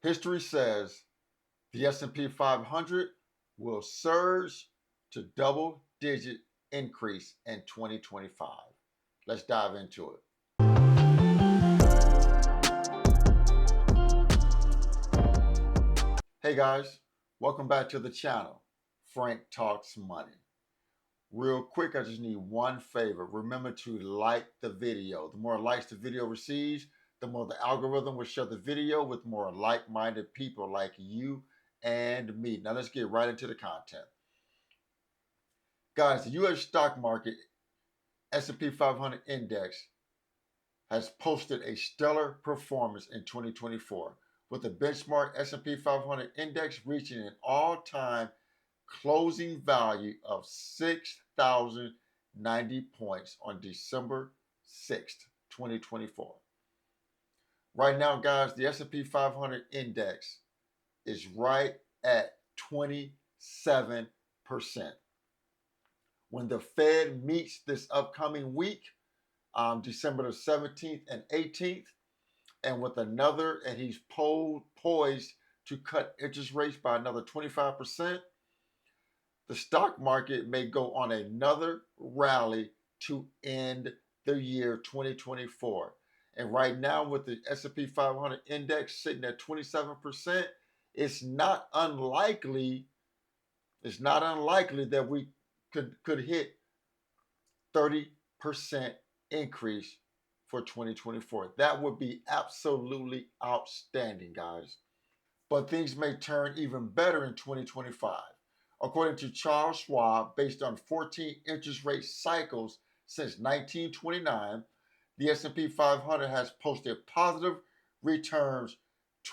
History says the S&P 500 will surge to double-digit increase in 2025. Let's dive into it. Hey guys, welcome back to the channel. Frank Talks Money. Real quick, I just need one favor. Remember to like the video. The more likes the video receives, the more the algorithm will show the video with more like-minded people like you and me. Now let's get right into the content. Guys, the U.S. stock market S&P 500 index has posted a stellar performance in 2024, with the benchmark S&P 500 index reaching an all-time closing value of 6,090 points on December 6th, 2024. Right now, guys, the S&P 500 index is right at 27%. When the Fed meets this upcoming week, December the 17th and 18th, and he's poised to cut interest rates by another 25%, the stock market may go on another rally to end the year 2024. And right now, with the S&P 500 index sitting at 27%, it's not unlikely that we could hit 30% increase for 2024. That would be absolutely outstanding, guys. But things may turn even better in 2025. According to Charles Schwab, based on 14 interest rate cycles since 1929, the S&P 500 has posted positive returns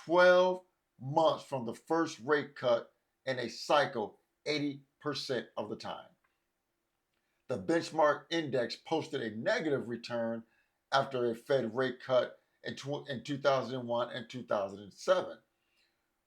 12 months from the first rate cut in a cycle 80% of the time. The benchmark index posted a negative return after a Fed rate cut in 2001 and 2007,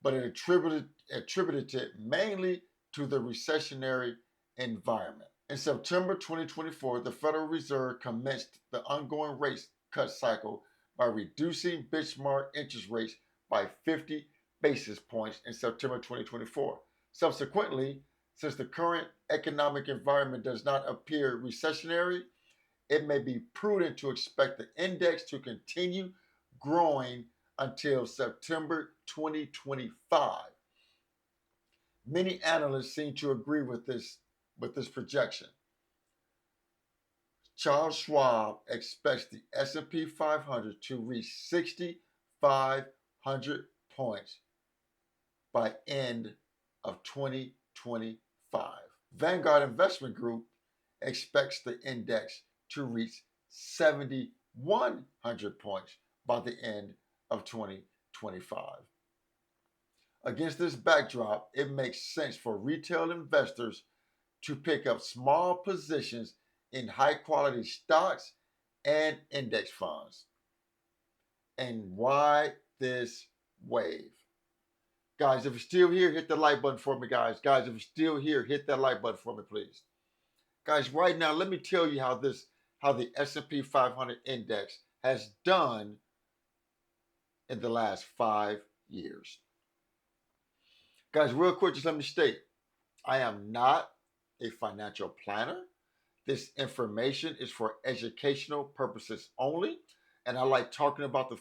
but it attributed it mainly to the recessionary environment. In September 2024, the Federal Reserve commenced the ongoing rate cut cycle by reducing benchmark interest rates by 50 basis points in September 2024. Subsequently, since the current economic environment does not appear recessionary, it may be prudent to expect the index to continue growing until September 2025. Many analysts seem to agree with this projection. Charles Schwab expects the S&P 500 to reach 6,500 points by end of 2025. Vanguard Investment Group expects the index to reach 7,100 points by the end of 2025. Against this backdrop, it makes sense for retail investors to pick up small positions in high-quality stocks and index funds. And why this wave? Guys, if you're still here, hit the like button for me, guys. Guys, if you're still here, hit that like button for me, please. Guys, right now, let me tell you how the S&P 500 index has done in the last 5 years. Guys, real quick, just let me state, I am not a financial planner. This information is for educational purposes only. And I like talking about the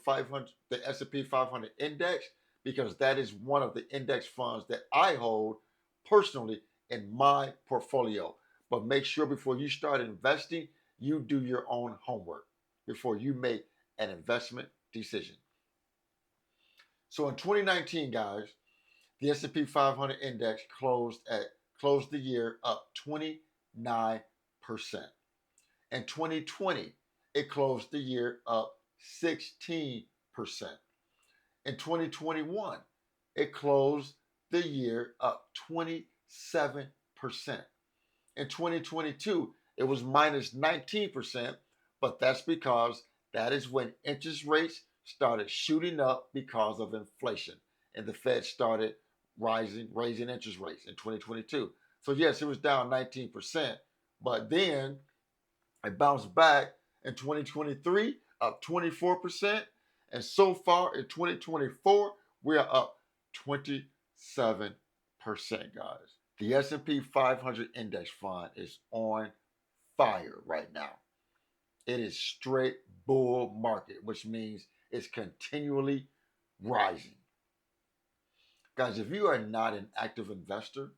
S&P 500 index because that is one of the index funds that I hold personally in my portfolio. But make sure before you start investing, you do your own homework before you make an investment decision. So in 2019, guys, the S&P 500 index closed the year up 29%. In 2020, it closed the year up 16%. In 2021, it closed the year up 27%. In 2022, it was minus 19%, but that's because that is when interest rates started shooting up because of inflation, and the Fed started raising interest rates in 2022. So yes, it was down 19%, but then it bounced back in 2023, up 24%, and so far in 2024, we are up 27%, guys. The S&P 500 index fund is on fire right now. It is straight bull market, which means it's continually rising. Guys, if you are not an active investor,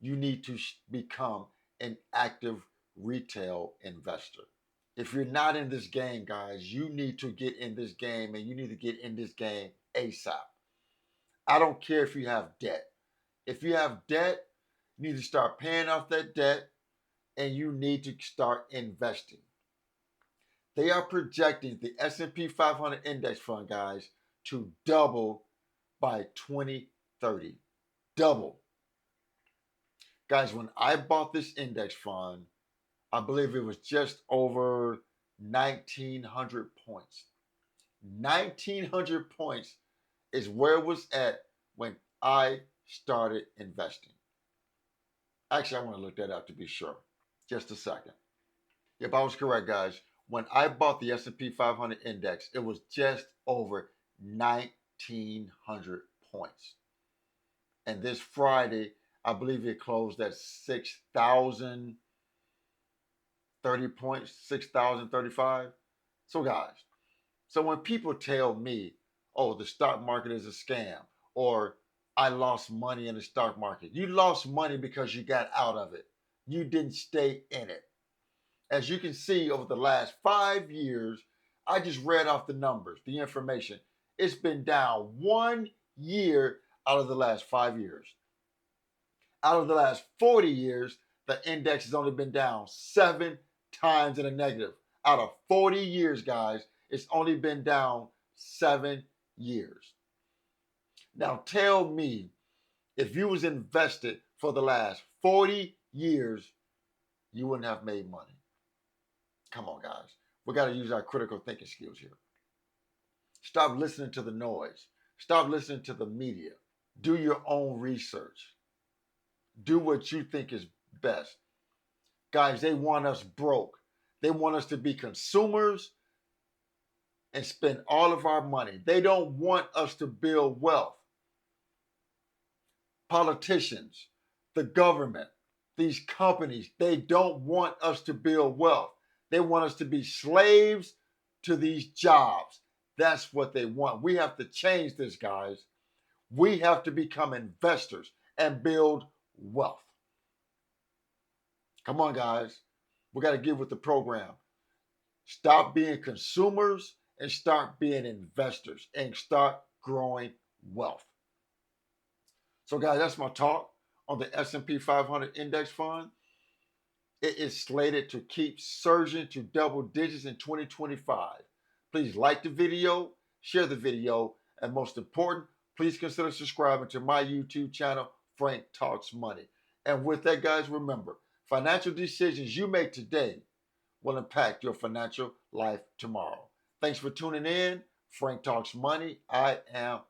you need to become an active retail investor. If you're not in this game, guys, you need to get in this game, and you need to get in this game ASAP. I don't care if you have debt. If you have debt, you need to start paying off that debt, and you need to start investing. They are projecting the S&P 500 index fund, guys, to double by 2030. Double. Guys, when I bought this index fund, I believe it was just over 1,900 points. 1,900 points is where it was at when I started investing. Actually, I want to look that up to be sure. Just a second. Yep, I was correct, guys. When I bought the S&P 500 index, it was just over 1,900 points. And this Friday, I believe it closed at 6,030 points, 6,035. So guys, so when people tell me, oh, the stock market is a scam, or I lost money in the stock market, you lost money because you got out of it. You didn't stay in it. As you can see, over the last 5 years, I just read off the numbers, the information. It's been down 1 year out of the last 5 years. Out of the last 40 years, the index has only been down 7 times in a negative. Out of 40 years, guys, it's only been down 7 years. Now tell me, if you was invested for the last 40 years, you wouldn't have made money. Come on, guys. We got to use our critical thinking skills here. Stop listening to the noise. Stop listening to the media. Do your own research. Do what you think is best. Guys, they want us broke. They want us to be consumers and spend all of our money. They don't want us to build wealth. Politicians, the government, these companies, they don't want us to build wealth. They want us to be slaves to these jobs. That's what they want. We have to change this, guys. We have to become investors and build wealth. Come on, guys. We got to get with the program. Stop being consumers and start being investors and start growing wealth. So, guys, that's my talk on the S&P 500 index fund. It is slated to keep surging to double digits in 2025. Please like the video, share the video, and most important, please consider subscribing to my YouTube channel, Frank Talks Money. And with that, guys, remember, financial decisions you make today will impact your financial life tomorrow. Thanks for tuning in. Frank Talks Money. I am